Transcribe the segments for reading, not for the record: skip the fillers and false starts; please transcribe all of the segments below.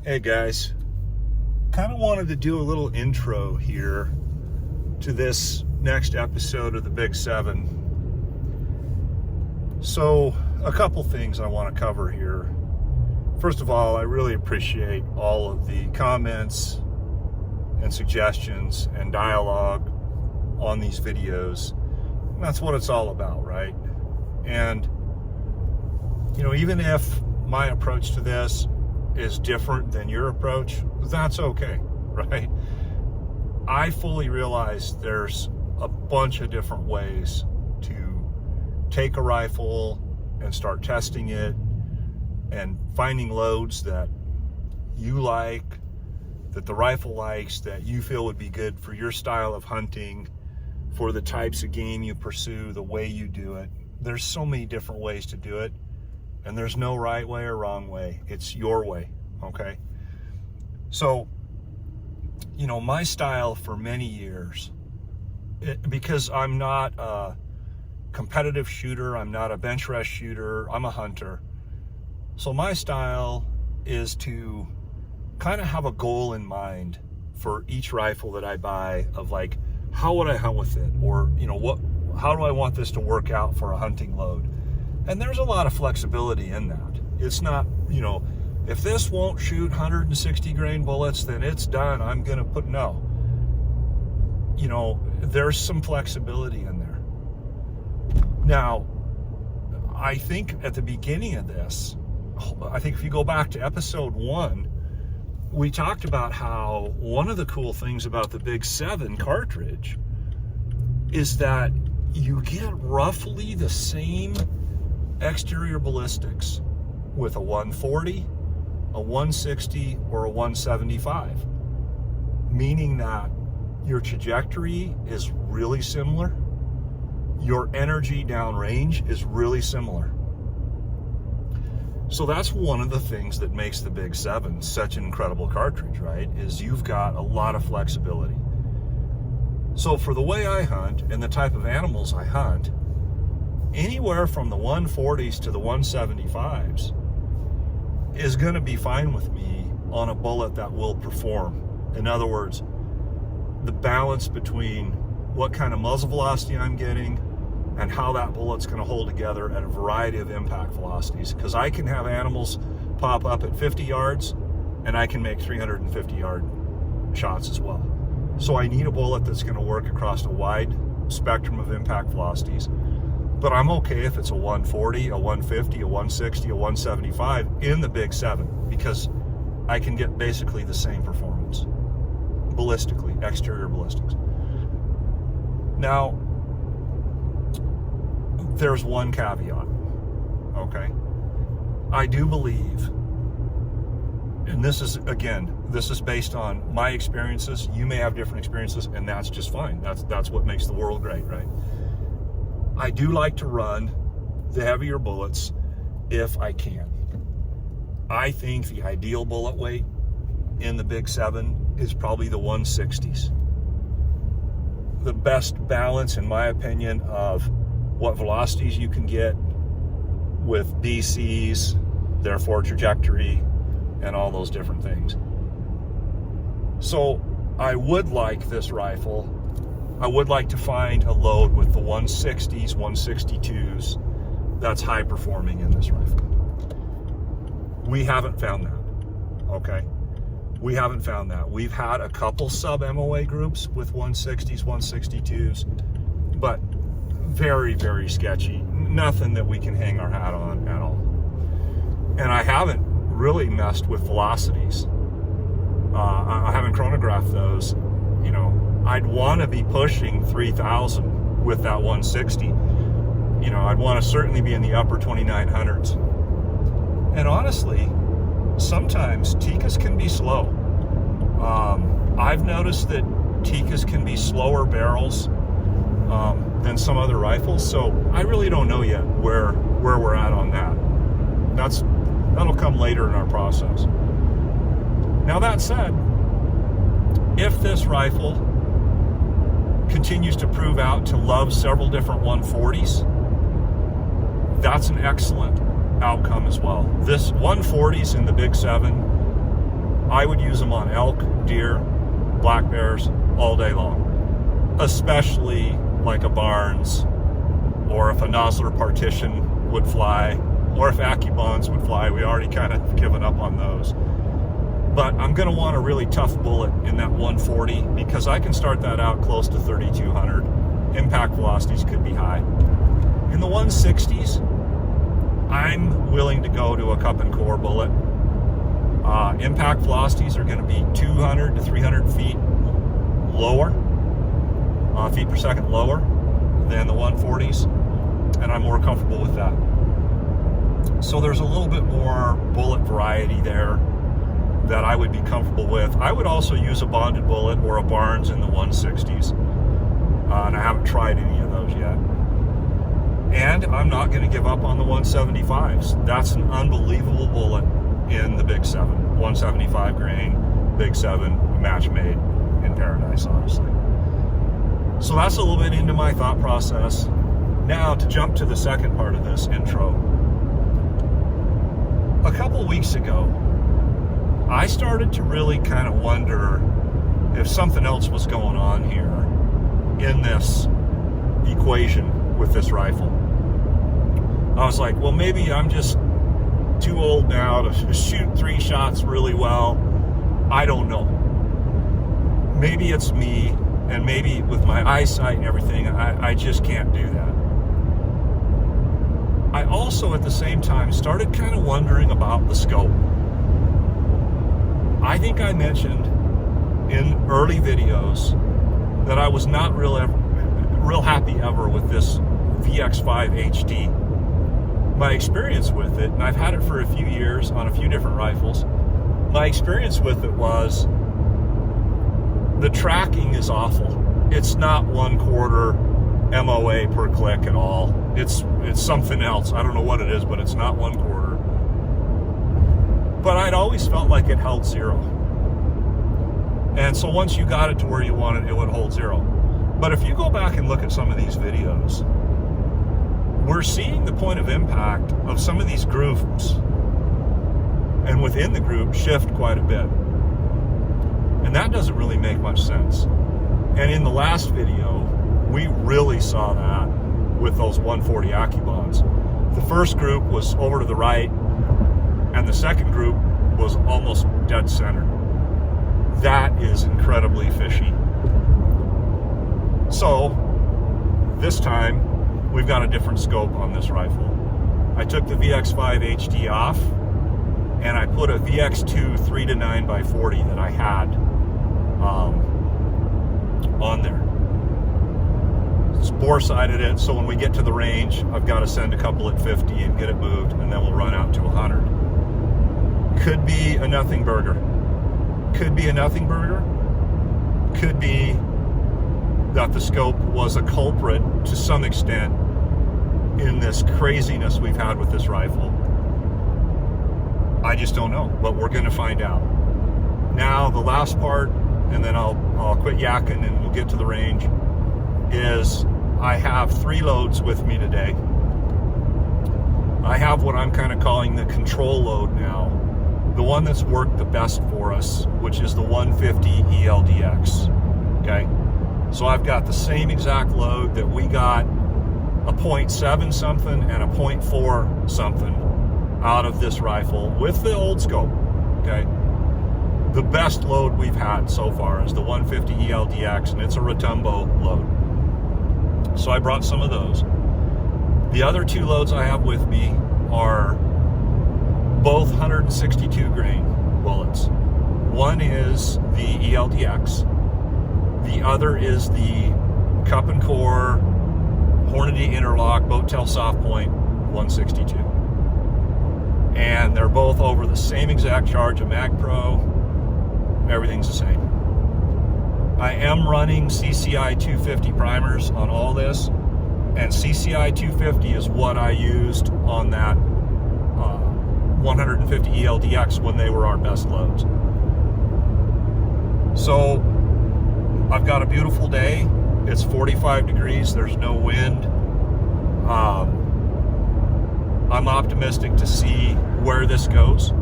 Hey guys, kind of wanted to do a little intro here to this next episode of the Big Seven. So a couple things I want to cover here. First of all, I really appreciate all of the comments and suggestions and dialogue on these videos. And that's what it's all about, right? And even if my approach to this is different than your approach, that's okay, right? I fully realize there's a bunch of different ways to take a rifle and start testing it and finding loads that you like, that the rifle likes, that you feel would be good for your style of hunting, for the types of game you pursue, the way you do it. There's so many different ways to do it. And there's no right way or wrong way. It's your way, okay? So, my style for many years, because I'm not a competitive shooter, I'm not a bench rest shooter, I'm a hunter. So my style is to kind of have a goal in mind for each rifle that I buy of like, how would I hunt with it? Or, how do I want this to work out for a hunting load? And there's a lot of flexibility in that. It's not, if this won't shoot 160 grain bullets, then it's done. I'm going to put no. There's some flexibility in there. Now, I think at the beginning of this, I think if you go back to episode 1, we talked about how one of the cool things about the Big 7 cartridge is that you get roughly the same exterior ballistics with a 140, a 160, or a 175, meaning that your trajectory is really similar, your energy downrange is really similar. So that's one of the things that makes the Big 7 such an incredible cartridge, right? Is you've got a lot of flexibility. So for the way I hunt and the type of animals I hunt, anywhere from the 140s to the 175s is going to be fine with me on a bullet that will perform. In other words, the balance between what kind of muzzle velocity I'm getting and how that bullet's going to hold together at a variety of impact velocities. Because I can have animals pop up at 50 yards and I can make 350-yard shots as well. So I need a bullet that's going to work across a wide spectrum of impact velocities. But I'm okay if it's a 140, a 150, a 160, a 175 in the Big 7 because I can get basically the same performance ballistically, exterior ballistics. Now, there's one caveat, okay? I do believe, and this is based on my experiences. You may have different experiences, and that's just fine. That's what makes the world great, right? I do like to run the heavier bullets if I can. I think the ideal bullet weight in the Big 7 is probably the 160s. The best balance, in my opinion, of what velocities you can get with BCs, therefore trajectory, and all those different things. So I would like this rifle. I would like to find a load with the 160s, 162s that's high performing in this rifle. We haven't found that, okay? We haven't found that. We've had a couple sub-MOA groups with 160s, 162s, but very, very sketchy. Nothing that we can hang our hat on at all. And I haven't really messed with velocities. I haven't chronographed those. I'd want to be pushing 3,000 with that 160. I'd want to certainly be in the upper 2,900s. And honestly, sometimes Tikkas can be slow. I've noticed that Tikkas can be slower barrels than some other rifles, so I really don't know yet where we're at on that. That'll come later in our process. Now that said, if this rifle continues to prove out to love several different 140s, that's an excellent outcome as well. This 140s in the Big 7 I would use them on elk, deer, black bears all day long, especially like a Barnes, or if a Nosler partition would fly, or if AccuBonds would fly. We already kind of given up on those. But I'm going to want a really tough bullet in that 140 because I can start that out close to 3,200. Impact velocities could be high. In the 160s, I'm willing to go to a cup and core bullet. Impact velocities are going to be 200 to 300 feet lower, feet per second lower than the 140s, and I'm more comfortable with that. So there's a little bit more bullet variety there that I would be comfortable with. I would also use a bonded bullet or a Barnes in the 160s, and I haven't tried any of those yet. And I'm not going to give up on the 175s. That's an unbelievable bullet in the Big 7. 175 grain, Big 7, match made in paradise, honestly. So that's a little bit into my thought process. Now to jump to the second part of this intro. A couple weeks ago, I started to really kind of wonder if something else was going on here in this equation with this rifle. I was like, well, maybe I'm just too old now to shoot 3 shots really well. I don't know. Maybe it's me, and maybe with my eyesight and everything, I just can't do that. I also, at the same time, started kind of wondering about the scope. I think I mentioned in early videos that I was not real happy ever with this VX5 HD. My experience with it, and I've had it for a few years on a few different rifles, my experience with it was the tracking is awful. It's not 1/4 MOA per click at all. It's something else. I don't know what it is, but it's not 1/4. But I'd always felt like it held 0. And so once you got it to where you wanted, it would hold 0. But if you go back and look at some of these videos, we're seeing the point of impact of some of these groups, and within the group shift quite a bit. And that doesn't really make much sense. And in the last video, we really saw that with those 140 AccuBonds. The first group was over to the right, and the second group was almost dead center. That is incredibly fishy. So this time, we've got a different scope on this rifle. I took the VX5 HD off, and I put a VX2 3-9x40 that I had on there. Bore-sided it, so when we get to the range, I've got to send a couple at 50 and get it moved, and then we'll run out to 100. Could be a nothing burger. Could be a nothing burger. Could be that the scope was a culprit to some extent in this craziness we've had with this rifle. I just don't know, but we're going to find out. Now, the last part, and then I'll quit yakking and we'll get to the range, is I have 3 loads with me today. I have what I'm kind of calling the control load now, the one that's worked the best for us, which is the 150 ELDX, okay? So I've got the same exact load that we got a 0.7 something and a 0.4 something out of this rifle with the old scope, okay? The best load we've had so far is the 150 ELDX, and it's a Rotumbo load. So I brought some of those. The other 2 loads I have with me are both 162 grain bullets. One is the ELDX. The other is the Cup and Core Hornady Interlock Boat Tail Soft Point 162. And they're both over the same exact charge of Mag Pro. Everything's the same. I am running CCI 250 primers on all this, and CCI 250 is what I used on that 150 ELDX when they were our best loads. So I've got a beautiful day. It's 45 degrees. There's no wind. I'm optimistic to see where this goes.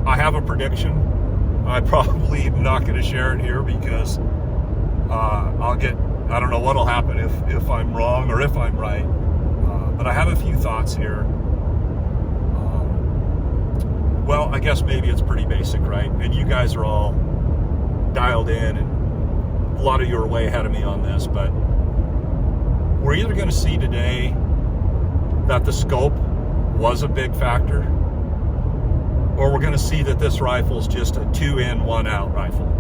I have a prediction. I probably am not going to share it here because I don't know what'll happen if I'm wrong or if I'm right. But I have a few thoughts here. Well, I guess maybe it's pretty basic, right? And you guys are all dialed in, and a lot of you are way ahead of me on this, but we're either going to see today that the scope was a big factor, or we're going to see that this rifle is just a 2-in, 1-out rifle.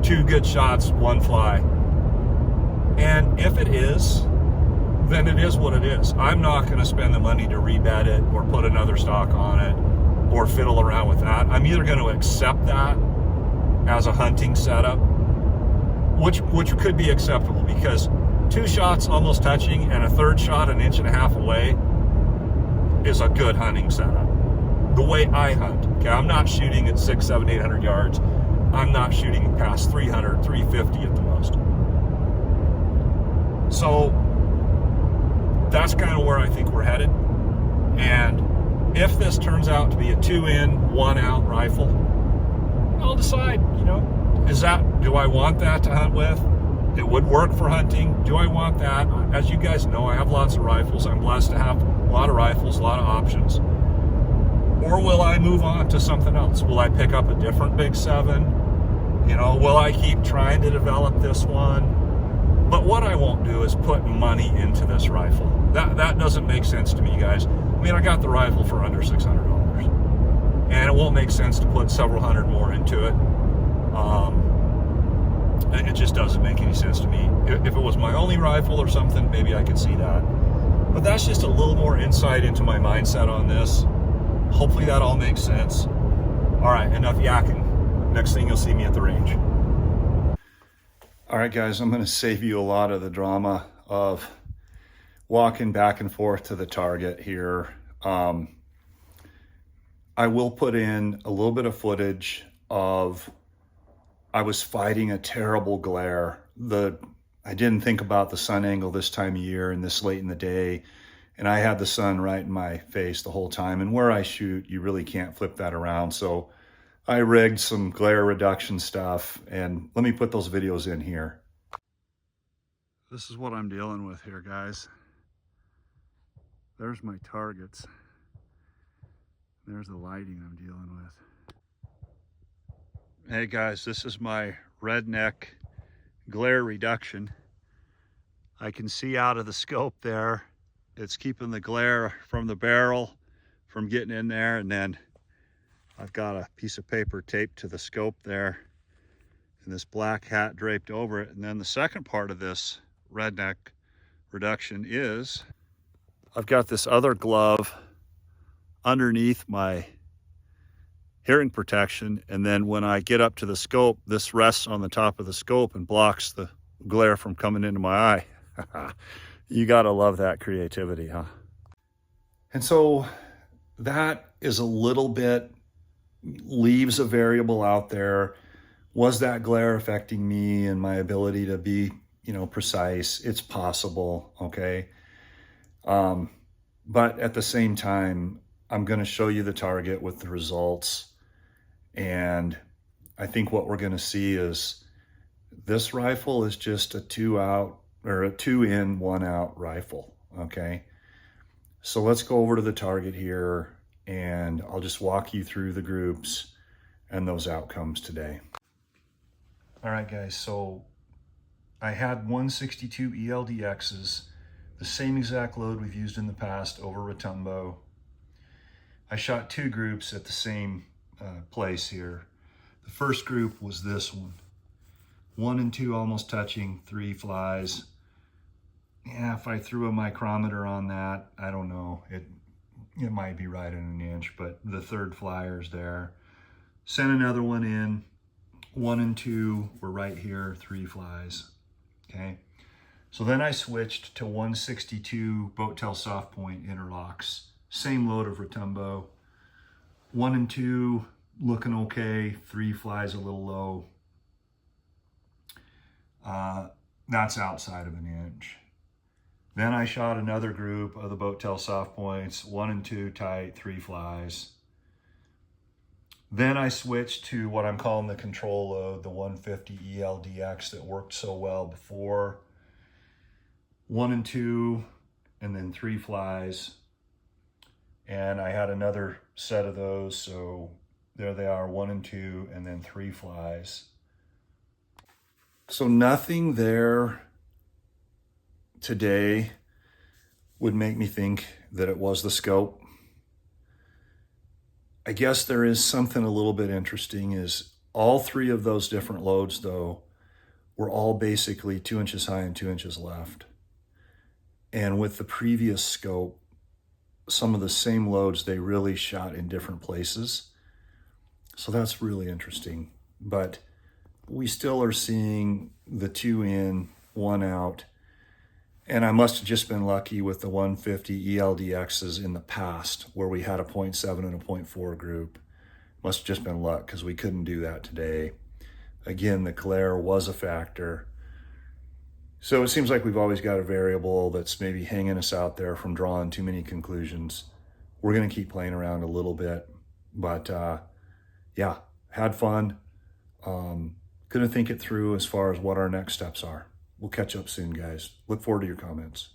2 good shots, 1 fly. And if it is, then it is what it is. I'm not going to spend the money to rebed it or put another stock on it or fiddle around with that. I'm either going to accept that as a hunting setup, which could be acceptable, because 2 shots almost touching and a 3rd shot 1.5 inches away is a good hunting setup. The way I hunt, okay, I'm not shooting at 600, 700, 800 yards. I'm not shooting past 300, 350 at the most. So that's kind of where I think we're headed. And if this turns out to be a 2-in, 1-out rifle, I'll decide, do I want that to hunt with? It would work for hunting. Do I want that? As you guys know, I have lots of rifles. I'm blessed to have a lot of rifles, a lot of options. Or will I move on to something else? Will I pick up a different Big 7? Will I keep trying to develop this one? But what I won't do is put money into this rifle. That doesn't make sense to me, guys. I got the rifle for under $600. And it won't make sense to put several hundred more into it. It just doesn't make any sense to me. If it was my only rifle or something, maybe I could see that. But that's just a little more insight into my mindset on this. Hopefully that all makes sense. All right, enough yakking. Next thing you'll see me at the range. All right, guys, I'm going to save you a lot of the drama of walking back and forth to the target here. I will put in a little bit of footage of I was fighting a terrible glare. I didn't think about the sun angle this time of year and this late in the day, and I had the sun right in my face the whole time. And where I shoot, you really can't flip that around. So I rigged some glare reduction stuff, and let me put those videos in here. This is what I'm dealing with here, guys. There's my targets. There's the lighting I'm dealing with. Hey guys, this is my redneck glare reduction. I can see out of the scope there. It's keeping the glare from the barrel from getting in there, and then I've got a piece of paper taped to the scope there and this black hat draped over it. And then the second part of this redneck reduction is I've got this other glove underneath my hearing protection, and then when I get up to the scope, this rests on the top of the scope and blocks the glare from coming into my eye. You gotta love that creativity, huh? And so that is a little bit, leaves a variable out there. Was that glare affecting me and my ability to be, precise? It's possible, okay? But at the same time, I'm gonna show you the target with the results. And I think what we're gonna see is this rifle is just a 2-in, 1-out rifle, okay? So let's go over to the target here, and I'll just walk you through the groups and those outcomes today. All right, guys, so I had 162 ELDXs, the same exact load we've used in the past over Rotumbo. I shot 2 groups at the same place here. The first group was this one. 1 and 2 almost touching, 3 flies. Yeah, if I threw a micrometer on that, I don't know. It might be right in 1 inch, but the 3rd flyer's there. Sent another one in. 1 and 2 were right here, 3 flies. Okay. So then I switched to 162 boat tail soft point interlocks. Same load of Rotumbo. 1 and 2 looking okay, 3 flies a little low. That's outside of 1 inch. Then I shot another group of the boat tail soft points, 1 and 2 tight, 3 flies. Then I switched to what I'm calling the control load, the 150 ELDX that worked so well before. 1 and 2, and then 3 flies. And I had another set of those, so there they are, 1 and 2, and then 3 flies. So nothing there today would make me think that it was the scope. I guess there is something a little bit interesting is all 3 of those different loads, though, were all basically 2 inches high and 2 inches left. And with the previous scope, some of the same loads, they really shot in different places. So that's really interesting. But we still are seeing the 2 in, 1 out. And I must have just been lucky with the 150 ELDXs in the past where we had a 0.7 and a 0.4 group. Must have just been luck because we couldn't do that today. Again, the glare was a factor. So it seems like we've always got a variable that's maybe hanging us out there from drawing too many conclusions. We're going to keep playing around a little bit, but yeah, had fun. Couldn't think it through as far as what our next steps are. We'll catch up soon, guys. Look forward to your comments.